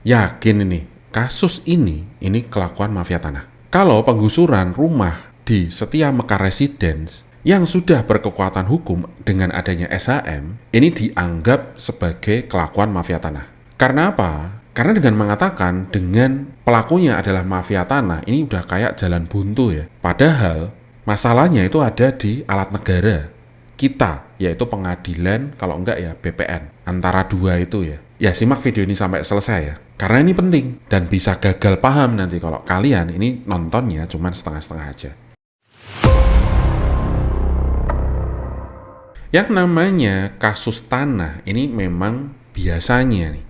yakin ini kasus ini kelakuan mafia tanah. Kalau penggusuran rumah di Setia Mekar Residence yang sudah berkekuatan hukum dengan adanya SHM, ini dianggap sebagai kelakuan mafia tanah. Karena apa? Karena dengan mengatakan dengan pelakunya adalah mafia tanah, ini udah kayak jalan buntu ya. Padahal masalahnya itu ada di alat negara kita, yaitu pengadilan, kalau enggak ya BPN. Antara dua itu ya. Ya simak video ini sampai selesai ya. Karena ini penting dan bisa gagal paham nanti kalau kalian ini nontonnya cuma setengah-setengah aja. Yang namanya kasus tanah ini memang biasanya nih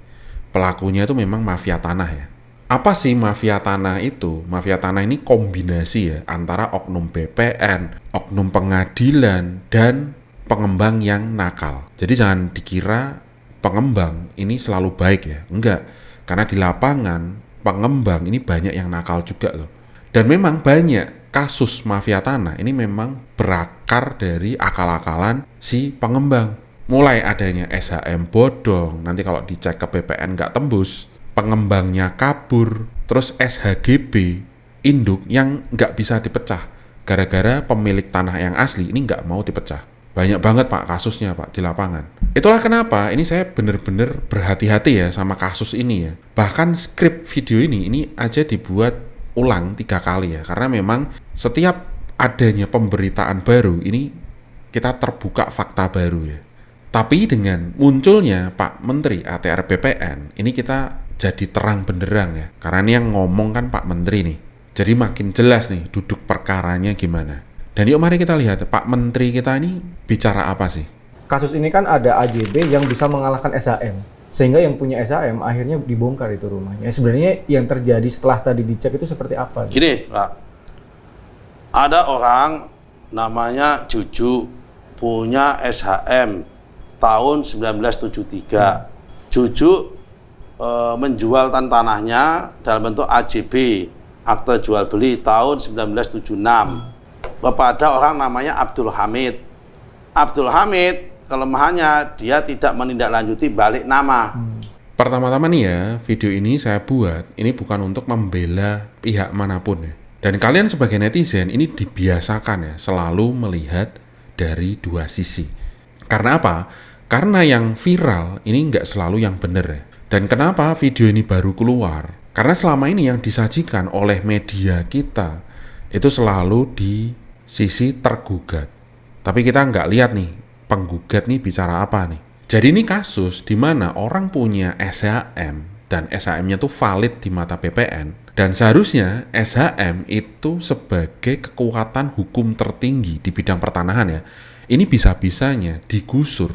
pelakunya itu memang mafia tanah ya. Apa sih mafia tanah itu? Mafia tanah ini kombinasi ya antara oknum BPN, oknum pengadilan, dan pengembang yang nakal. Jadi jangan dikira pengembang ini selalu baik ya. Enggak. Karena di lapangan pengembang ini banyak yang nakal juga loh. Dan memang banyak kasus mafia tanah ini memang berakar dari akal-akalan si pengembang. Mulai adanya SHM bodong, nanti kalau dicek ke BPN nggak tembus, pengembangnya kabur, terus SHGB, induk yang nggak bisa dipecah, gara-gara pemilik tanah yang asli ini nggak mau dipecah. Banyak banget Pak kasusnya Pak di lapangan. Itulah kenapa ini saya bener-bener berhati-hati ya sama kasus ini ya. Bahkan skrip video ini aja dibuat ulang 3 kali ya, karena memang setiap adanya pemberitaan baru ini kita terbuka fakta baru ya. Tapi dengan munculnya Pak Menteri ATR BPN, ini kita jadi terang benderang ya. Karena ini yang ngomong kan Pak Menteri nih. Jadi makin jelas nih duduk perkaranya gimana. Dan yuk mari kita lihat Pak Menteri kita ini bicara apa sih. Kasus ini kan ada AJB yang bisa mengalahkan SHM. Sehingga yang punya SHM akhirnya dibongkar itu rumahnya. Sebenarnya yang terjadi setelah tadi dicek itu seperti apa? Gini Pak, ada orang namanya Juju punya SHM tahun 1973. Juju menjual tanahnya dalam bentuk AJB, akte jual beli tahun 1976 kepada orang namanya Abdul Hamid. Abdul Hamid kelemahannya dia tidak menindaklanjuti balik nama. Pertama-tama nih ya, video ini saya buat ini bukan untuk membela pihak manapun ya. Dan kalian sebagai netizen ini dibiasakan ya selalu melihat dari dua sisi. Karena apa? Karena yang viral ini nggak selalu yang benar ya. Dan kenapa video ini baru keluar? Karena selama ini yang disajikan oleh media kita itu selalu di sisi tergugat. Tapi kita nggak lihat nih, penggugat nih bicara apa nih. Jadi ini kasus di mana orang punya SHM dan SHM-nya tuh valid di mata BPN. Dan seharusnya SHM itu sebagai kekuatan hukum tertinggi di bidang pertanahan ya. Ini bisa-bisanya digusur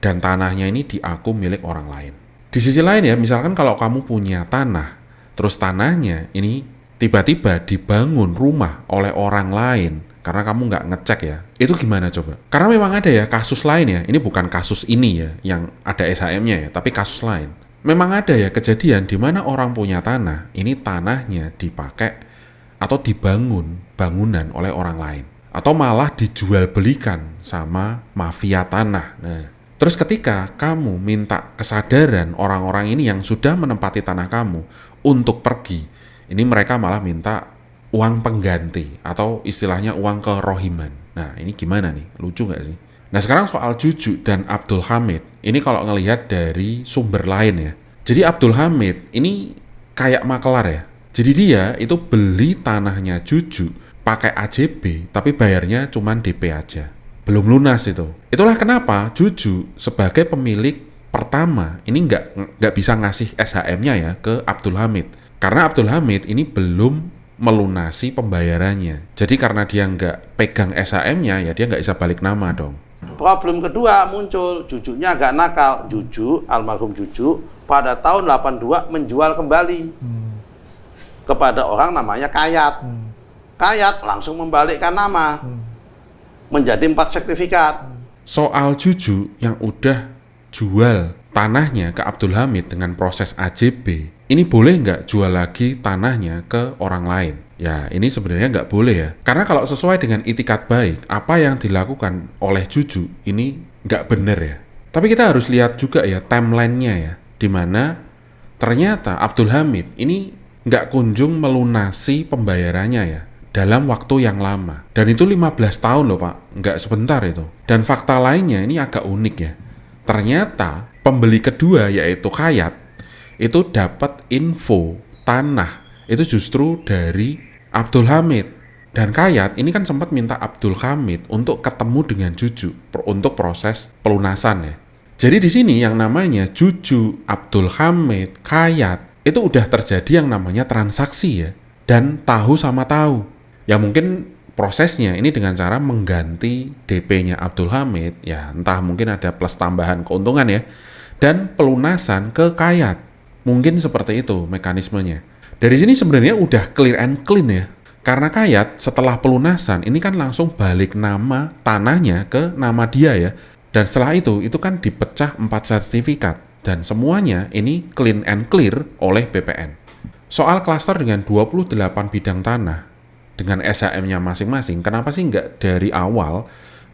dan tanahnya ini diaku milik orang lain. Di sisi lain ya, misalkan kalau kamu punya tanah, terus tanahnya ini tiba-tiba dibangun rumah oleh orang lain karena kamu nggak ngecek ya, itu gimana coba? Karena memang ada ya kasus lain ya, ini bukan kasus ini ya yang ada SHM-nya ya, tapi kasus lain. Memang ada ya kejadian di mana orang punya tanah, ini tanahnya dipakai atau dibangun bangunan oleh orang lain. Atau malah dijual belikan sama mafia tanah. Nah, terus ketika kamu minta kesadaran orang-orang ini yang sudah menempati tanah kamu untuk pergi, ini mereka malah minta uang pengganti atau istilahnya uang kerohiman. Nah, ini gimana nih? Lucu nggak sih? Nah, sekarang soal Juju dan Abdul Hamid, ini kalau ngelihat dari sumber lain ya. Jadi Abdul Hamid ini kayak makelar ya. Jadi dia itu beli tanahnya Juju pakai AJB, tapi bayarnya cuma DP aja. Belum lunas itu. Itulah kenapa Juju sebagai pemilik pertama ini nggak bisa ngasih SHM-nya ya ke Abdul Hamid. Karena Abdul Hamid ini belum melunasi pembayarannya. Jadi karena dia nggak pegang SHM-nya, ya dia nggak bisa balik nama dong. Problem kedua muncul, Jujunya agak nakal. Juju, almarhum Juju, pada tahun 82 menjual kembali kepada orang namanya Kayat. Kayat langsung membalikkan nama menjadi 4 sertifikat. Soal Juju yang udah jual tanahnya ke Abdul Hamid dengan proses AJB, ini boleh nggak jual lagi tanahnya ke orang lain? Ya, ini sebenarnya nggak boleh ya. Karena kalau sesuai dengan itikat baik, apa yang dilakukan oleh Juju ini nggak benar ya. Tapi kita harus lihat juga ya timelinenya ya, di mana Ternyata Abdul Hamid ini nggak kunjung melunasi pembayarannya ya dalam waktu yang lama. Dan itu 15 tahun loh Pak, nggak sebentar itu. Dan fakta lainnya ini agak unik ya. Ternyata pembeli kedua yaitu Kayat itu dapat info tanah itu justru dari Abdul Hamid. Dan Kayat ini kan sempat minta Abdul Hamid untuk ketemu dengan Juju untuk proses pelunasan ya. Jadi di sini yang namanya Juju, Abdul Hamid, Kayat itu udah terjadi yang namanya transaksi ya. Dan tahu sama tahu. Ya mungkin prosesnya ini dengan cara mengganti DP-nya Abdul Hamid, ya entah mungkin ada plus tambahan keuntungan ya, dan pelunasan ke Kayat. Mungkin seperti itu mekanismenya. Dari sini sebenarnya udah clear and clean ya. Karena Kayat setelah pelunasan ini kan langsung balik nama tanahnya ke nama dia ya. Dan setelah itu kan dipecah 4 sertifikat. Dan semuanya ini clean and clear oleh BPN. Soal klaster dengan 28 bidang tanah dengan SHM-nya masing-masing, kenapa sih nggak dari awal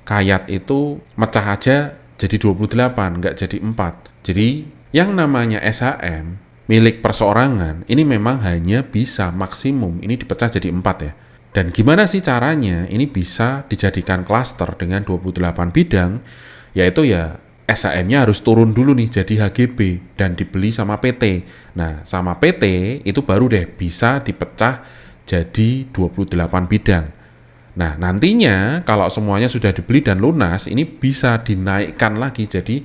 Kayat itu mecah aja jadi 28, nggak jadi 4. Jadi yang namanya SHM milik perseorangan ini memang hanya bisa maksimum ini dipecah jadi 4 ya. Dan gimana sih caranya ini bisa dijadikan klaster dengan 28 bidang, yaitu ya SHM-nya harus turun dulu nih jadi HGB dan dibeli sama PT. Nah sama PT itu baru deh bisa dipecah jadi 28 bidang. Nah nantinya kalau semuanya sudah dibeli dan lunas ini bisa dinaikkan lagi jadi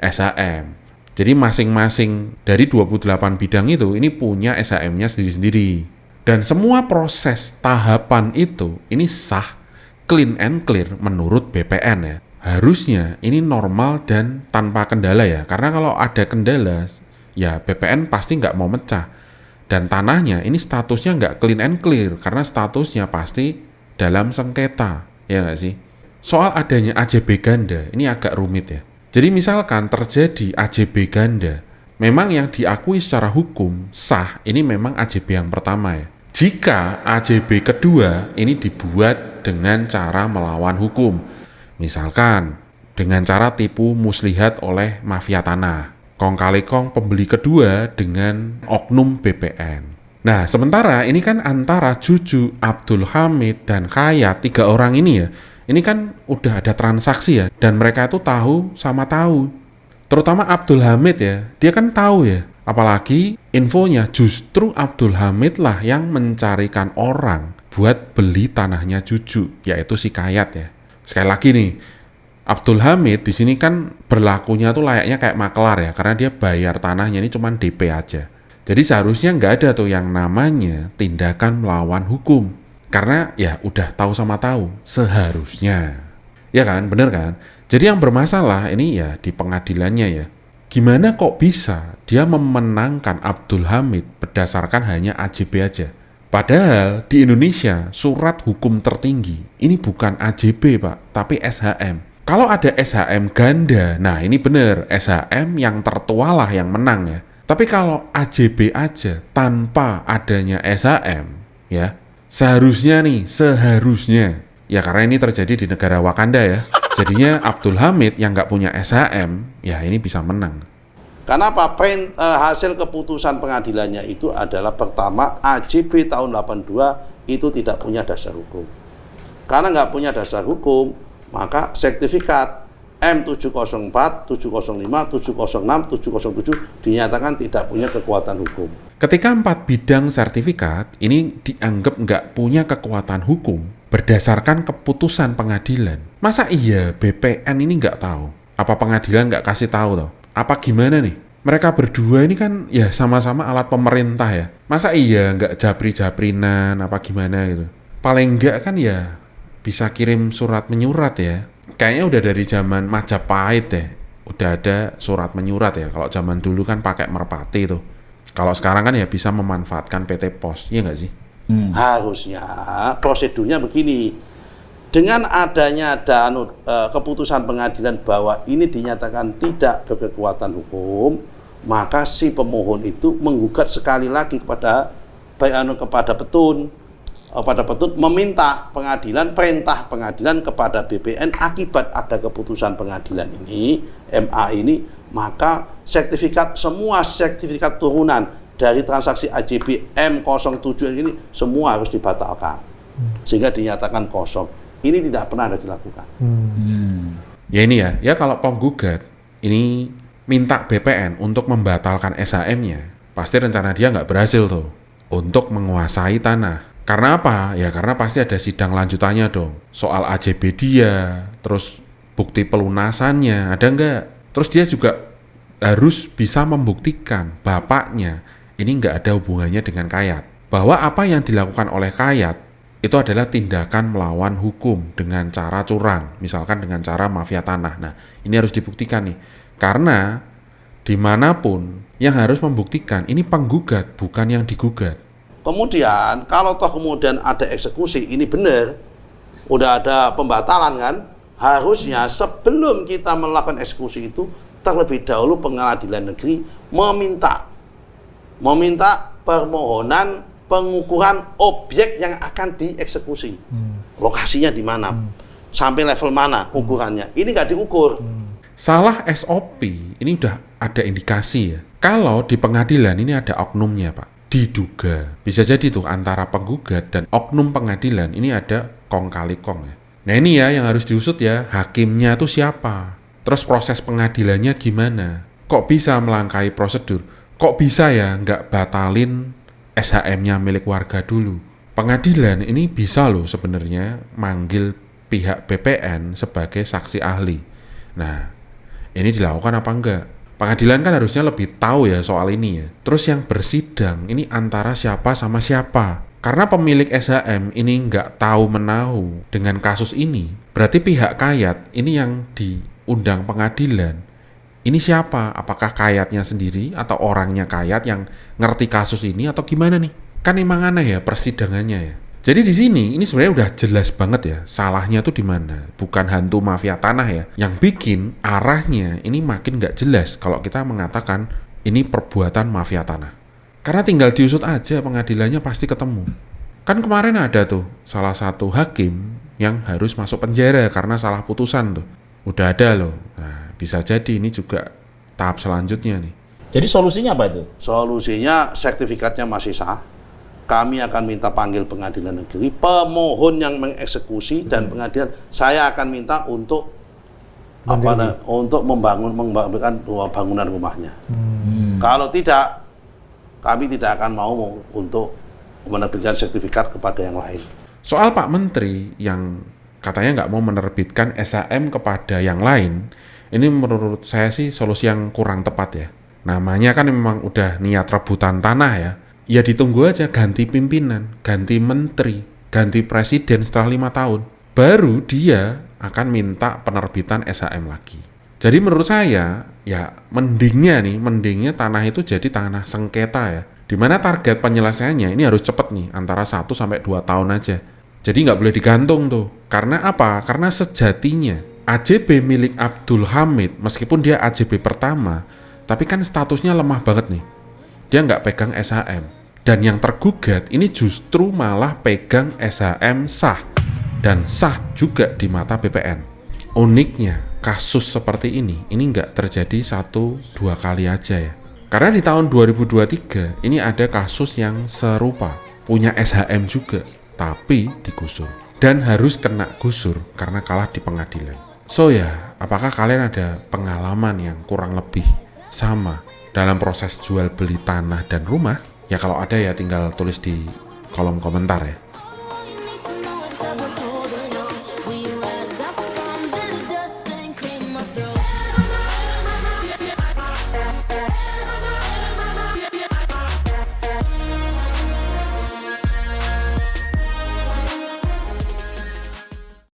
SHM. Jadi masing-masing dari 28 bidang itu ini punya SHM-nya sendiri-sendiri. Dan semua proses tahapan itu ini sah, clean and clear menurut BPN ya. Harusnya ini normal dan tanpa kendala ya. Karena kalau ada kendala ya BPN pasti nggak mau mecah. Dan tanahnya ini statusnya nggak clean and clear karena statusnya pasti dalam sengketa. Ya nggak sih? Soal adanya AJB ganda ini agak rumit ya. Jadi misalkan terjadi AJB ganda, memang yang diakui secara hukum sah ini memang AJB yang pertama ya. Jika AJB kedua ini dibuat dengan cara melawan hukum, misalkan dengan cara tipu muslihat oleh mafia tanah, kong kali kong pembeli kedua dengan oknum BPN. Nah sementara ini kan antara Juju, Abdul Hamid, dan Kayat, 3 orang ini ya, ini kan udah ada transaksi ya, dan mereka itu tahu sama tahu. Terutama Abdul Hamid ya, dia kan tahu ya. Apalagi infonya justru Abdul Hamid lah yang mencarikan orang buat beli tanahnya Juju, yaitu si Kayat ya. Sekali lagi nih, Abdul Hamid di sini kan berlakunya tuh layaknya kayak makelar ya, karena dia bayar tanahnya ini cuma DP aja. Jadi seharusnya nggak ada tuh yang namanya tindakan melawan hukum. Karena ya udah tahu sama tahu, seharusnya. Ya kan, bener kan? Jadi yang bermasalah ini ya di pengadilannya ya. Gimana kok bisa dia memenangkan Abdul Hamid berdasarkan hanya AJB aja? Padahal di Indonesia surat hukum tertinggi ini bukan AJB Pak, tapi SHM. Kalau ada SHM ganda, nah ini bener, SHM yang tertua lah yang menang ya. Tapi kalau AJB aja tanpa adanya SHM ya, seharusnya ya karena ini terjadi di negara Wakanda ya, jadinya Abdul Hamid yang nggak punya SHM ya ini bisa menang. Karena apa? Hasil keputusan pengadilannya itu adalah pertama AJB tahun 82 itu tidak punya dasar hukum. Karena nggak punya dasar hukum, maka sertifikat M704, 705, 706, 707 dinyatakan tidak punya kekuatan hukum. Ketika 4 bidang sertifikat ini dianggap nggak punya kekuatan hukum berdasarkan keputusan pengadilan, masa iya BPN ini nggak tahu? Apa pengadilan nggak kasih tahu toh? Apa gimana nih? Mereka berdua ini kan ya sama-sama alat pemerintah ya. Masa iya nggak japri-japrinan apa gimana gitu? Paling nggak kan ya bisa kirim surat menyurat ya. Kayaknya udah dari zaman Majapahit deh. Udah ada surat menyurat ya. Kalau zaman dulu kan pakai merpati tuh. Kalau sekarang kan ya bisa memanfaatkan PT Pos, iya nggak sih? Harusnya prosedurnya begini. Dengan adanya keputusan pengadilan bahwa ini dinyatakan tidak berkekuatan hukum, maka si pemohon itu menggugat sekali lagi kepada Petun pada petun meminta pengadilan, perintah pengadilan kepada BPN akibat ada keputusan pengadilan ini, MA ini, maka semua sertifikat turunan dari transaksi AJB M07 ini semua harus dibatalkan sehingga dinyatakan kosong. Ini tidak pernah ada dilakukan. Ya ini ya kalau penggugat ini minta BPN untuk membatalkan SHM-nya, pasti rencana dia nggak berhasil tuh untuk menguasai tanah. Karena apa? Ya karena pasti ada sidang lanjutannya dong. Soal AJB dia, terus bukti pelunasannya, ada nggak? Terus dia juga harus bisa membuktikan bapaknya ini nggak ada hubungannya dengan Kayat. Bahwa apa yang dilakukan oleh Kayat itu adalah tindakan melawan hukum dengan cara curang, misalkan dengan cara mafia tanah. Nah, ini harus dibuktikan nih. Karena dimanapun yang harus membuktikan ini penggugat, bukan yang digugat. Kemudian, kalau toh kemudian ada eksekusi, ini benar, udah ada pembatalan kan, harusnya sebelum kita melakukan eksekusi itu, terlebih dahulu pengadilan negeri meminta permohonan pengukuran objek yang akan dieksekusi. Lokasinya di mana, sampai level mana ukurannya. Ini nggak diukur. Salah SOP, ini udah ada indikasi ya. Kalau di pengadilan ini ada oknumnya Pak, diduga. Bisa jadi tuh antara penggugat dan oknum pengadilan ini ada kong kali kong ya. Nah ini ya yang harus diusut ya, hakimnya tuh siapa? Terus proses pengadilannya gimana? Kok bisa melangkahi prosedur? Kok bisa ya nggak batalin SHM-nya milik warga dulu? Pengadilan ini bisa loh sebenarnya manggil pihak BPN sebagai saksi ahli. Nah, ini dilakukan apa enggak? Pengadilan kan harusnya lebih tahu ya soal ini ya. Terus yang bersidang ini antara siapa sama siapa? Karena pemilik SHM ini nggak tahu menahu dengan kasus ini, berarti pihak Kayat ini yang diundang pengadilan. Ini siapa? Apakah Kayatnya sendiri atau orangnya Kayat yang ngerti kasus ini atau gimana nih? Kan emang aneh ya persidangannya ya. Jadi di sini ini sebenarnya udah jelas banget ya salahnya tuh di mana. Bukan hantu mafia tanah ya. Yang bikin arahnya ini makin nggak jelas kalau kita mengatakan ini perbuatan mafia tanah. Karena tinggal diusut aja pengadilannya pasti ketemu. Kan kemarin ada tuh salah satu hakim yang harus masuk penjara karena salah putusan tuh. Udah ada loh. Nah, bisa jadi ini juga tahap selanjutnya nih. Jadi solusinya apa itu? Solusinya sertifikatnya masih sah. Kami akan minta panggil pengadilan negeri, pemohon yang mengeksekusi dan pengadilan saya akan minta untuk untuk membangunkan bangunan rumahnya. Kalau tidak, kami tidak akan mau untuk menerbitkan sertifikat kepada yang lain. Soal Pak Menteri yang katanya nggak mau menerbitkan SHM kepada yang lain, ini menurut saya sih solusi yang kurang tepat ya. Namanya kan memang udah niat rebutan tanah ya. Ya ditunggu aja ganti pimpinan, ganti menteri, ganti presiden setelah 5 tahun. Baru dia akan minta penerbitan SHM lagi. Jadi menurut saya, ya mendingnya tanah itu jadi tanah sengketa ya. Dimana target penyelesaiannya ini harus cepat nih, antara 1 sampai 2 tahun aja. Jadi nggak boleh digantung tuh. Karena apa? Karena sejatinya AJB milik Abdul Hamid, meskipun dia AJB pertama, tapi kan statusnya lemah banget nih. Dia nggak pegang SHM. Dan yang tergugat ini justru malah pegang SHM sah. Dan sah juga di mata BPN. Uniknya, kasus seperti ini nggak terjadi 1-2 kali aja ya. Karena di tahun 2023, ini ada kasus yang serupa. Punya SHM juga, tapi digusur. Dan harus kena gusur karena kalah di pengadilan. So ya, apakah kalian ada pengalaman yang kurang lebih sama dalam proses jual beli tanah dan rumah? Ya kalau ada ya tinggal tulis di kolom komentar ya.